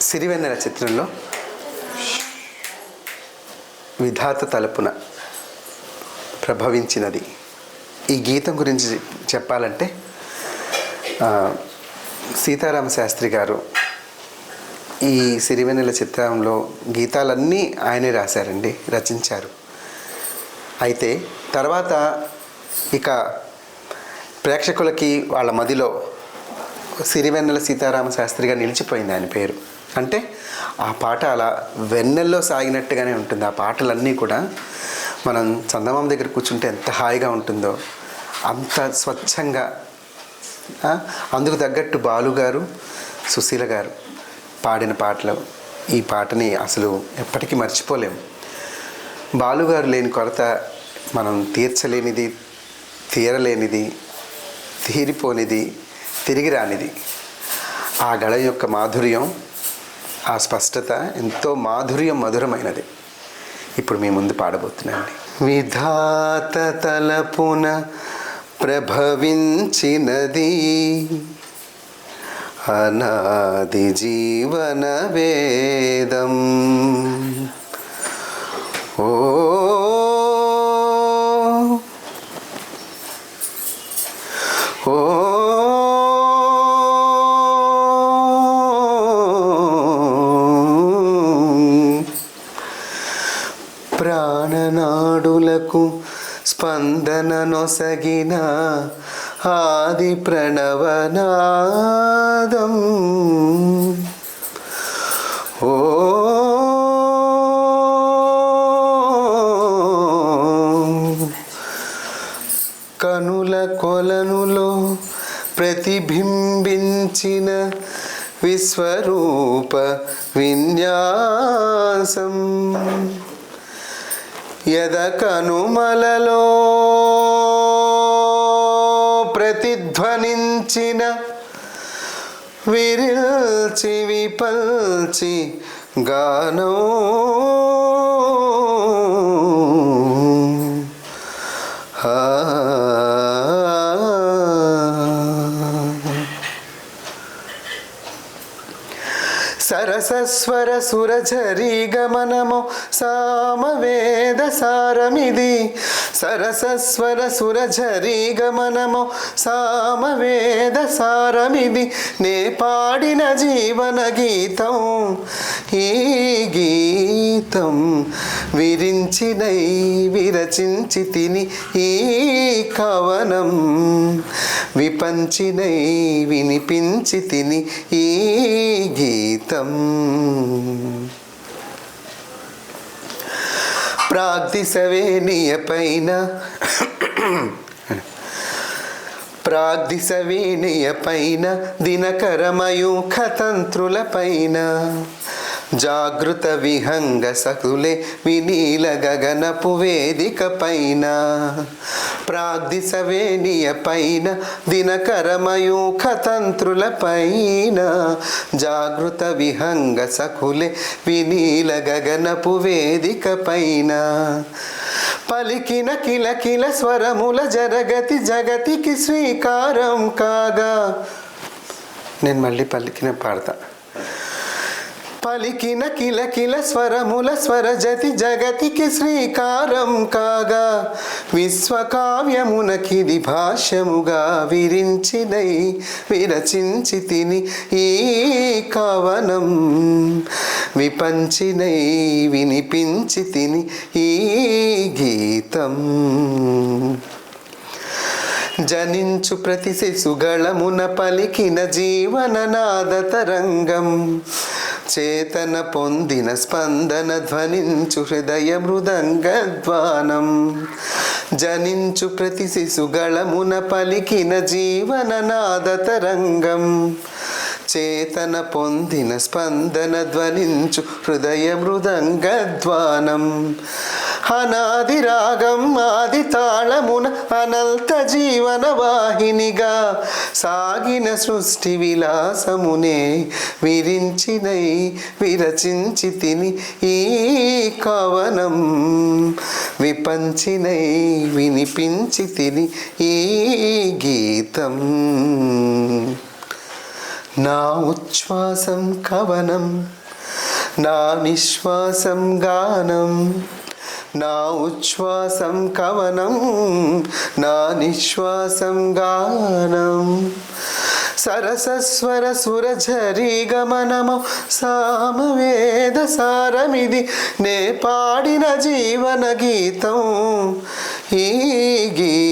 సిరివెన్నెల చిత్రంలో విధాత తలుపున ప్రభవించినది. ఈ గీతం గురించి చెప్పాలంటే సీతారామ శాస్త్రి గారు ఈ సిరివెన్నెల చిత్రంలో గీతాలన్నీ ఆయనే రాశారండి, రచించారు. అయితే తర్వాత ఇక ప్రేక్షకులకి వాళ్ళ మదిలో సిరివెన్నెల సీతారామ శాస్త్రిగా నిలిచిపోయింది ఆయన పేరు. అంటే ఆ పాట అలా వెన్నెల్లో సాగినట్టుగానే ఉంటుంది. ఆ పాటలన్నీ కూడా మనం చందమామ దగ్గర కూర్చుంటే ఎంత హాయిగా ఉంటుందో అంత స్వచ్ఛంగా. అందుకు తగ్గట్టు బాలుగారు, సుశీల గారు పాడిన పాటలు. ఈ పాటని అసలు ఎప్పటికీ మర్చిపోలేము. బాలుగారు లేని కొరత మనం తీర్చలేనిది, తీరలేనిది, తీరిపోనిది, తిరిగి రానిది. ఆ గళ యొక్క మాధుర్యం, ఆ స్పష్టత ఎంతో మధురమైనది. ఇప్పుడు మీ ముందు పాడబోతున్నానండి. విధాత తలపున ప్రభవించినది అనాది జీవన వేదం. ఓ ఓ ప్రాణనాడులకు స్పందన నొసగిన ఆది ప్రణవనాదం. ఓ కనుల కొలనులో ప్రతిబింబించిన విశ్వరూప విన్యాసం. యదకనుమలలో ప్రతిధ్వనించిన విరిల్చి విపల్చి గానం. సరసస్వర సురఝరీ గమనము సామవేద సారమిది. సరసస్వర సురఝరీ గమనము సామవేద సారమిది. నే పాడిన జీవన గీతం. ఈ గీతం విరించినై విరచించి తిని ఈ కవనం. విపంచినై వినిపించి తిని ఈ గీతం. ప్రాగ్దిశవేణియ పైన ప్రాగ్దిశవేణియ పైన దినకరమయూఖ తంత్రుల పైన జాగృత విహంగ సకులే వినీల గగనపు వేదిక పైన. ప్రాగ్దిశవేణియ పైన దినకరమయూఖ తంత్రుల పైన జాగృత విహంగ సకులే వినీల గగనపు వేదిక పైన. పలికిన కిలకిల స్వరముల జరగతి జగతికి శ్రీకారం కాగా. నేను మళ్ళీ పలికిన పాడతా. పలికిన కిలకిల స్వరముల స్వరజతి జగతికి శ్రీకారం కాగా. విశ్వకావ్యమునకిది భాష్యముగా విరించినై విరచించి తిని ఈ కవనం. విపంచినై వినిపించి తిని ఈ గీతం. జనించు ప్రతి శిశుగళమున పలికిన జీవన నాద తరంగం. చేతన పొందిన స్పందన ధ్వనించు హృదయ మృదంగధ్వానం. జనించు ప్రతి శిశుగళమున పలికిన జీవన నాద తరంగం. చేతన పొందిన స్పందన ధ్వనించు హృదయ మృదంగధ్వానం. అనాది రాగం ఆది తాళమున అనంత జీవన వాహినిగా సాగిన సృష్టి విలాసమునే విరించినై విరచించి తిని ఈ కవనం. విపంచినై వినిపించి తిని ఈ గీతం. నా ఉచ్ఛ్వాసం కవనం, నా నిశ్వాసం గానం. నా ఉచ్ఛ్వాసం కవనం, నా నిశ్వాసం గానం. సరసస్వర సురఝరీ గమనము సామవేద సారమిది, నే పాడిన జీవన గీతం ఈ గీతం.